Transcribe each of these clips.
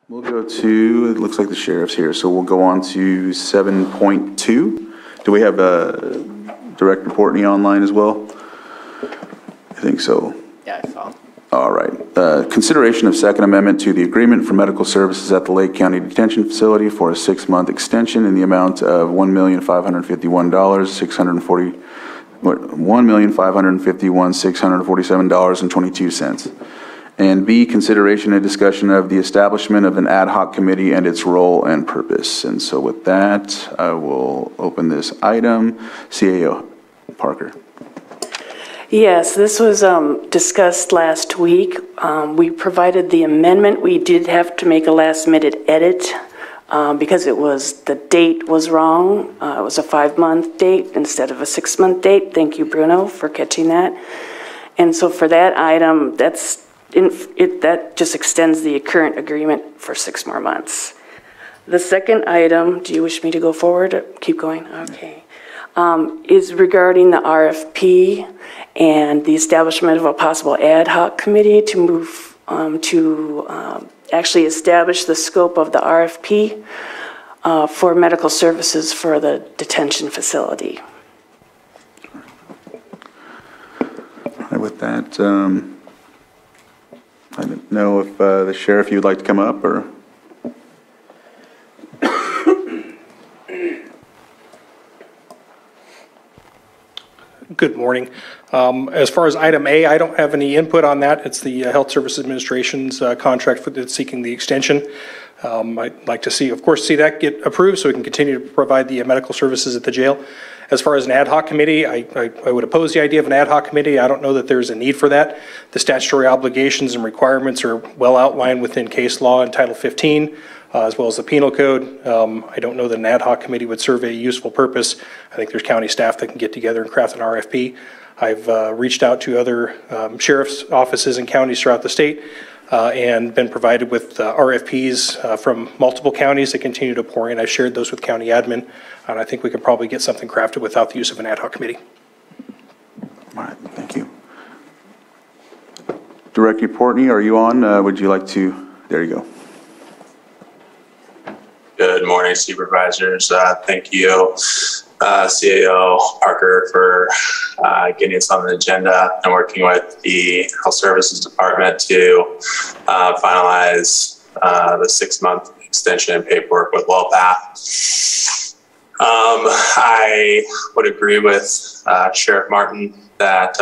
We'll go to, it looks like the sheriff's here, so we'll go on to 7.2. Do we have Director Portney online as well? I think so. Yeah, I saw. All right. Consideration of Second Amendment to the Agreement for Medical Services at the Lake County Detention Facility for a 6-month extension in the amount of $1,551,647.22. And B, consideration and discussion of the establishment of an ad hoc committee and its role and purpose. And so with that, I will open this item. CAO Parker. Yes, this was discussed last week. We provided the amendment. We did have to make a last-minute edit because the date was wrong. It was a 5-month date instead of a 6-month date. Thank you, Bruno, for catching that. And so for that item, that just extends the current agreement for 6 more months. The second item, do you wish me to go forward? Keep going? Okay. Is regarding the RFP and the establishment of a possible ad hoc committee to move to actually establish the scope of the RFP for medical services for the detention facility. All right, with that, I don't know if the sheriff, you'd like to come up, or? Good morning. As far as item A, I don't have any input on that. It's the Health Service Administration's contract for seeking the extension. I'd like to see that get approved so we can continue to provide the medical services at the jail. As far as an ad hoc committee, I would oppose the idea of an ad hoc committee. I don't know that there's a need for that. The statutory obligations and requirements are well outlined within case law in Title 15, as well as the Penal Code. I don't know that an ad hoc committee would serve a useful purpose. I think there's county staff that can get together and craft an RFP. I've reached out to other sheriff's offices in counties throughout the state and been provided with RFPs from multiple counties that continue to pour in. I shared those with county admin, and I think we can probably get something crafted without the use of an ad hoc committee. All right, thank you. Director Portney, are you on? Would you like to? There you go. Good morning, Supervisors. Thank you, CAO Parker, for getting us on the agenda and working with the Health Services Department to finalize the 6-month extension paperwork with WellPath. I would agree with Sheriff Martin that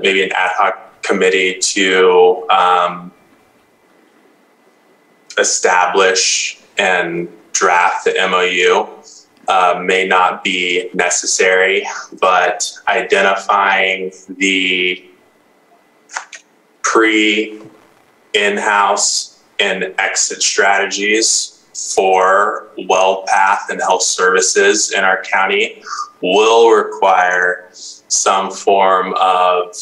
maybe an ad hoc committee to establish and draft the MOU may not be necessary, but identifying the in-house and exit strategies for WellPath and health services in our county will require some form of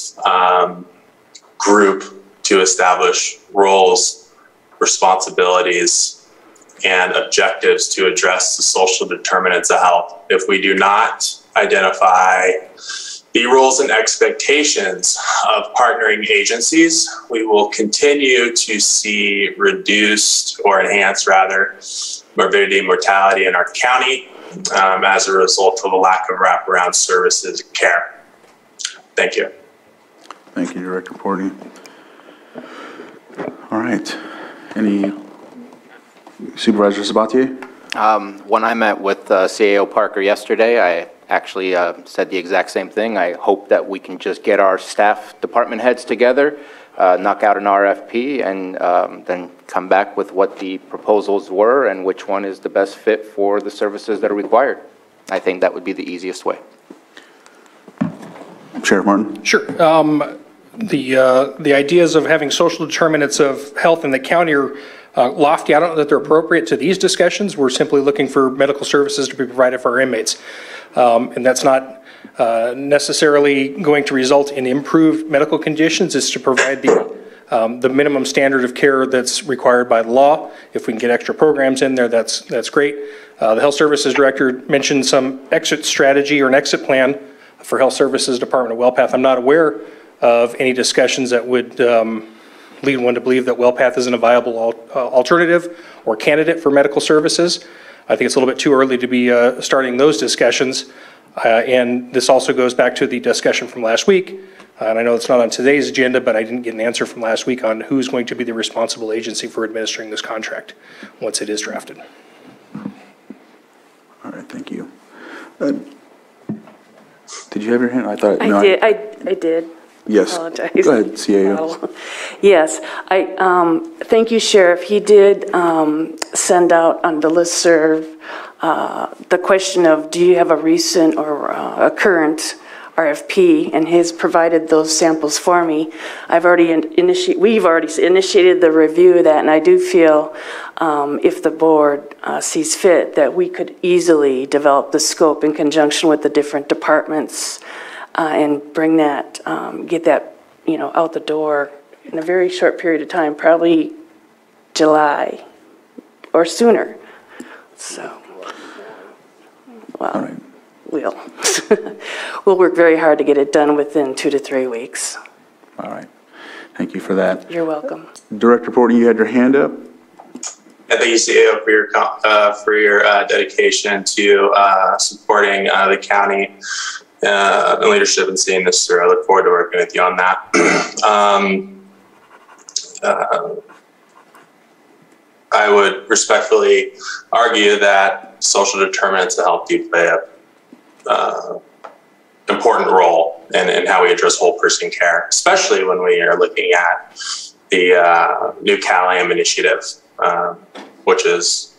group to establish roles, responsibilities, and objectives to address the social determinants of health. If we do not identify the roles and expectations of partnering agencies, we will continue to see reduced or enhanced, rather, morbidity and mortality in our county as a result of a lack of wraparound services and care. Thank you. Thank you, Director Portney. All right. Any Supervisor Sabatier? When I met with CAO Parker yesterday, I actually said the exact same thing. I hope that we can just get our staff department heads together, knock out an RFP, and then come back with what the proposals were and which one is the best fit for the services that are required. I think that would be the easiest way. Sheriff Martin? Sure. The ideas of having social determinants of health in the county are lofty. I don't know that they're appropriate to these discussions. We're simply looking for medical services to be provided for our inmates. And that's not necessarily going to result in improved medical conditions. It's to provide the minimum standard of care that's required by the law. If we can get extra programs in there, that's great. The Health Services Director mentioned some exit strategy or an exit plan for Health Services Department of WellPath. I'm not aware of any discussions that would lead one to believe that WellPath isn't a viable alternative or candidate for medical services. I think it's a little bit too early to be starting those discussions. And this also goes back to the discussion from last week. And I know it's not on today's agenda, but I didn't get an answer from last week on who's going to be the responsible agency for administering this contract once it is drafted. All right, thank you. Did you have your hand? I thought I did. I did. Yes. I apologize. Go ahead, CAO. Yes. Thank you, Sheriff. He did send out on the listserv the question of, do you have a recent or a current RFP, and he's provided those samples for me. We've already initiated the review of that, and I do feel if the board sees fit that we could easily develop the scope in conjunction with the different departments and bring that, get that, out the door in a very short period of time, probably July or sooner. So, well. All right. We'll work very hard to get it done within 2 to 3 weeks. All right. Thank you for that. You're welcome. Director Porter, you had your hand up. Thank you, CAO, for your dedication to supporting the county and leadership and seeing this through. I look forward to working with you on that. I would respectfully argue that social determinants of health do play a important role in how we address whole person care, especially when we are looking at the new CalAIM initiative, which is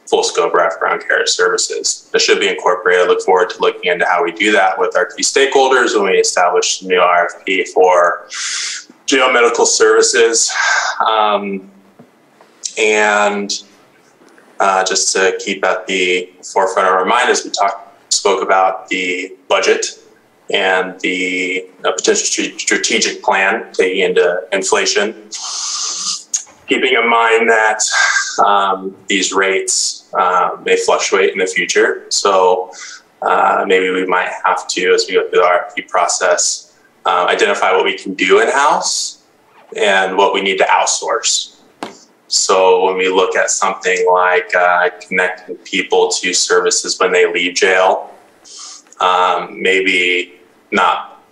full scope wraparound care services. That should be incorporated. I look forward to looking into how we do that with our key stakeholders when we establish the new RFP for jail medical services. And just to keep at the forefront of our mind as we spoke about the budget and the potential strategic plan taking into inflation, keeping in mind that these rates may fluctuate in the future. So maybe we might have to, as we go through the RFP process, identify what we can do in-house and what we need to outsource. So when we look at something like connecting people to services when they leave jail, maybe not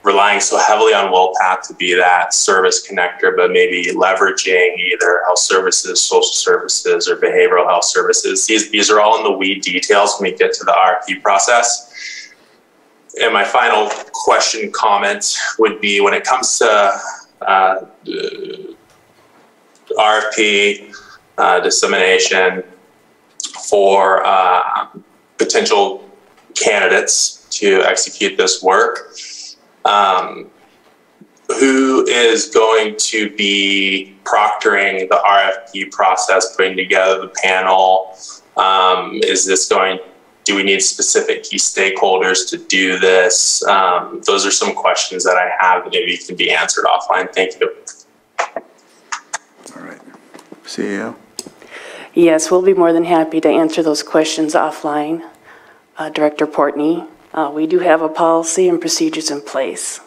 relying so heavily on WellPath to be that service connector, but maybe leveraging either health services, social services, or behavioral health services. These are all in the weed details when we get to the RFP process. And my final comment would be when it comes to RFP dissemination for potential candidates to execute this work. Who is going to be proctoring the RFP process, putting together the panel? Do we need specific key stakeholders to do this? Those are some questions that I have that maybe can be answered offline. Thank you. All right. CAO? Yes, we'll be more than happy to answer those questions offline. Director Portney, we do have a policy and procedures in place.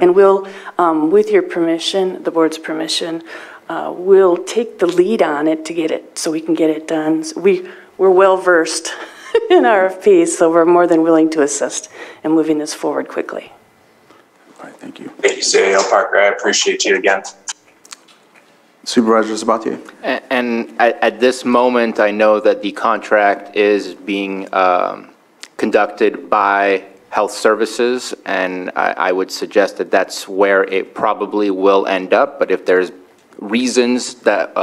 And we'll, with your permission, the board's permission, we'll take the lead on it to get it, so we can get it done. We're well versed in RFPs, so we're more than willing to assist in moving this forward quickly. All right, thank you. Thank you, CAO Parker. I appreciate you again. Supervisor Sabatier? And at this moment, I know that the contract is being conducted by Health Services, and I would suggest that that's where it probably will end up. But if there's reasons that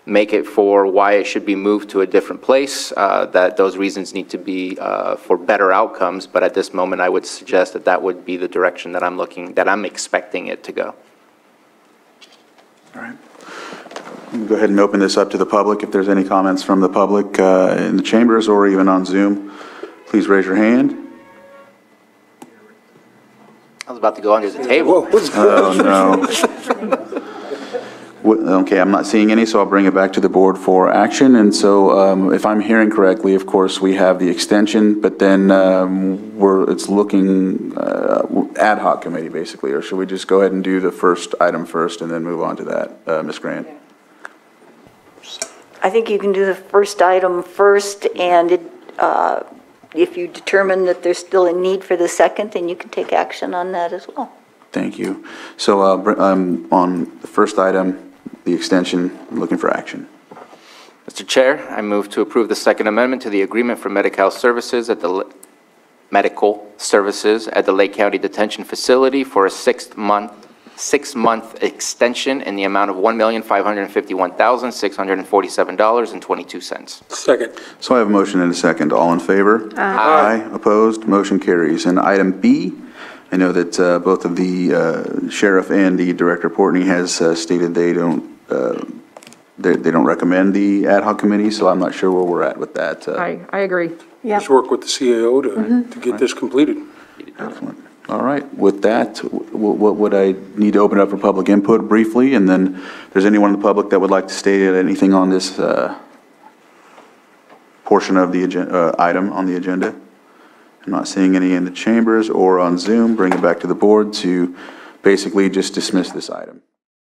make it for why it should be moved to a different place, that those reasons need to be for better outcomes. But at this moment, I would suggest that that would be the direction that I'm expecting it to go. All right. Go ahead and open this up to the public. If there's any comments from the public in the chambers or even on Zoom, please raise your hand. I was about to go under the table. Oh, no. Okay, I'm not seeing any, so I'll bring it back to the board for action. And so if I'm hearing correctly, of course, we have the extension, but then it's looking ad hoc committee, basically, or should we just go ahead and do the first item first and then move on to that, Ms. Grant? I think you can do the first item first, and if you determine that there's still a need for the second, then you can take action on that as well. Thank you. So on the first item, the extension, I'm looking for action. Mr. Chair, I move to approve the Second Amendment to the Agreement for Medical Services at the Lake County Detention Facility for a six-month extension in the amount of $1,551,647.22. Second. So I have a motion and a second. All in favor? Aye. Opposed? Motion carries. And item B, I know that both of the sheriff and the director Portney has stated they don't recommend the ad hoc committee, so I'm not sure where we're at with that. I agree. Just work with the CAO to get this completed. Excellent. All right. With that, what would I need to open up for public input briefly, and then if there's anyone in the public that would like to state anything on this portion of the item on the agenda? I'm not seeing any in the chambers or on Zoom. Bring it back to the board to basically just dismiss this item.